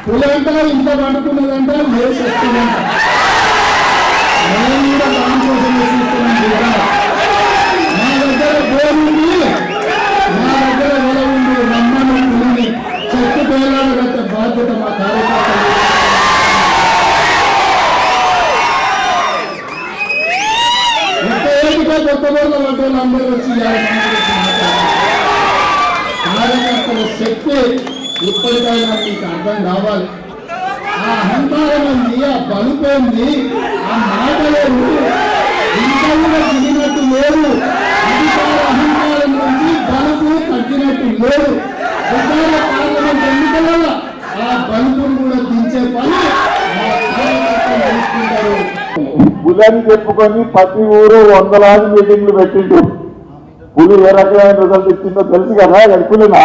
పులంతా ఇంత పండుకున్నదంట లేచి వస్తుందంట. నేను కూడా దానికోసం వేసిస్తున్నాను. మా దగ్గర గోరుంది, మా దగ్గర వెల ఉంది. రమ్మను పులిని చెట్టు పేలాడు కట్టే బాధ్యత మా కార్యకర్తలు. కొత్త రోజుల వాళ్ళు అందరూ వచ్చి కార్యకర్తల శక్తి ఇప్పటికైనా మీకు అర్థం కావాలి. ఆ అహంకారం ఉంది, ఆ బలుపోయింది, ఆ మాటలేదు, ఇంకా కూడా దిగినట్టు లేదు. అధికార అహంకారం నుంచి బలుపు తగ్గినట్టు లేదు. ప్రచార పార్లమెంట్ ఎన్నికలలో ఆ బలుపును కూడా దించే పని ఆ కార్యకర్తలు తెలుసుకుంటారు. పులని చెప్పుకొని ప్రతి ఊరు వందలాది మీటింగ్లు పెట్టిండు. పులి ఏ రకమైన రిజల్ట్ ఇచ్చిందో తెలుసు కదా. పులినా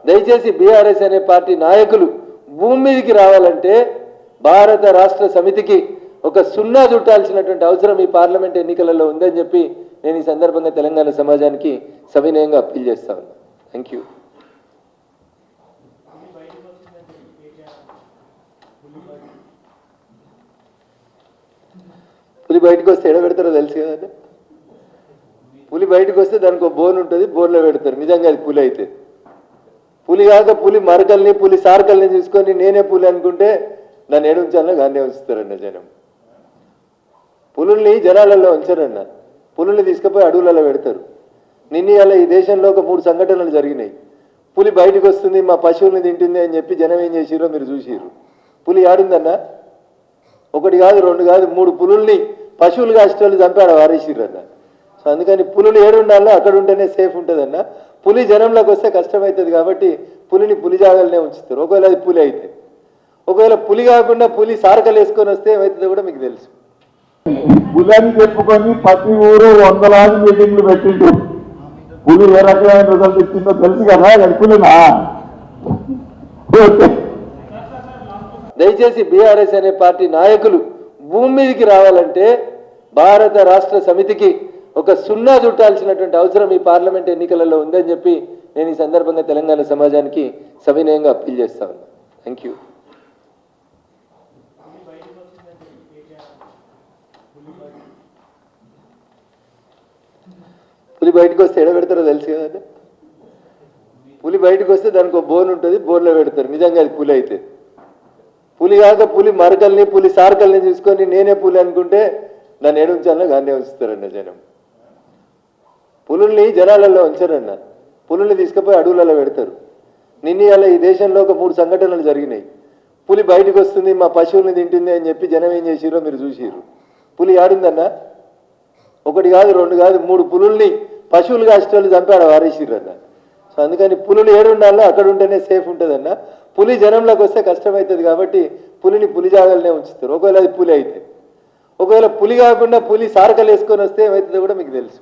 దయచేసి బీఆర్ఎస్ అనే పార్టీ నాయకులు భూమి మీదకి రావాలంటే భారత రాష్ట్ర సమితికి ఒక సున్నా చుట్టాల్సినటువంటి అవసరం ఈ పార్లమెంట్ ఎన్నికలలో ఉందని చెప్పి నేను ఈ సందర్భంగా తెలంగాణ సమాజానికి సవినయంగా అప్పీల్ చేస్తా ఉన్నా. Thank you. పులి బయటకు వస్తే ఎడ పెడతారో తెలుసు కదా. పులి బయటకు వస్తే దానికి ఒక బోన్ ఉంటుంది, బోన్లో పెడతారు. నిజంగా అది పులి అయితే పులి కాక పులి మరకల్ని పులి సార్కల్ని తీసుకొని నేనే పులి అనుకుంటే దాన్ని ఏడుంచాలన్నా గానే ఉంచుతారన్న జనం. పులుల్ని జనాలలో ఉంచారన్న, పులుల్ని తీసుకుపోయి అడవులలో పెడతారు. నిన్న ఈ దేశంలో ఒక 3 సంఘటనలు జరిగినాయి. పులి బయటకు వస్తుంది, మా పశువుల్ని తింటుంది అని చెప్పి జనం ఏం చేసిరో మీరు చూసిర్రు. పులి ఆడిందన్న, 1 కాదు 2 కాదు 3 పులుల్ని పశువులు కాసేటోళ్ళు చంపాడు వారేసిర్రన్న. సో అందుకని పులులు ఏడుండాలో అక్కడ ఉంటేనే సేఫ్ ఉంటుందన్న. పులి జనంలోకి వస్తే కష్టమవుతుంది కాబట్టి పులిని పులి జాగాలనే ఉంచుతారు. ఒకవేళ అది పులి అయితే, ఒకవేళ పులి కాకుండా పులి సారకలు వేసుకొని వస్తే ఏమవుతుందో కూడా మీకు తెలుసు. పులని చెప్పుకొని ప్రతి ఊరు వందలాది మీటింగ్లు పెట్టిండు. పులి ఏ రకమైన రిజల్ట్ ఇచ్చిందో తెలుసు కదా. పులినా దయచేసి బీఆర్ఎస్ అనే పార్టీ నాయకులు భూమి మీదకి రావాలంటే భారత రాష్ట్ర సమితికి ఒక సున్నా చుట్టాల్సినటువంటి అవసరం ఈ పార్లమెంట్ ఎన్నికలలో ఉందని చెప్పి నేను ఈ సందర్భంగా తెలంగాణ సమాజానికి సవినయంగా అప్పీల్ చేస్తా ఉన్నా. Thank you. పులి బయటకు వస్తే ఎడ పెడతారో తెలుసు కదా. పులి బయటకు వస్తే దానికి ఒక బోన్ ఉంటుంది, బోన్లో పెడతారు. నిజంగా అది పులి అయితే పులి కాక పులి మరకల్ని పులి సార్కల్ని తీసుకొని నేనే పులి అనుకుంటే దాన్ని ఏడుంచాలన్నా గానే ఉంచుతారన్న జనం. పులుల్ని జనాలలో ఉంచారన్న, పులుల్ని తీసుకుపోయి అడవులలో పెడతారు. నిన్న ఈ దేశంలో ఒక 3 సంఘటనలు జరిగినాయి. పులి బయటకు వస్తుంది, మా పశువుల్ని తింటుంది అని చెప్పి జనం ఏం చేసిరో మీరు చూసిర్రు. పులి ఆడిందన్న, 1 కాదు 2 కాదు 3 పులుల్ని పశువులు కాసేటోళ్ళు చంపాడు వారేసిర్రన్న. సో అందుకని పులులు ఏడుండాలో అక్కడ ఉంటేనే సేఫ్ ఉంటుందన్న. పులి జనంలోకి వస్తే కష్టమవుతుంది కాబట్టి పులిని పులి జాగాలనే ఉంచుతారు. ఒకవేళ అది పులి అయితే, ఒకవేళ పులి కాకుండా పులి సారకలు వేసుకొని వస్తే ఏమవుతుందో కూడా మీకు తెలుసు.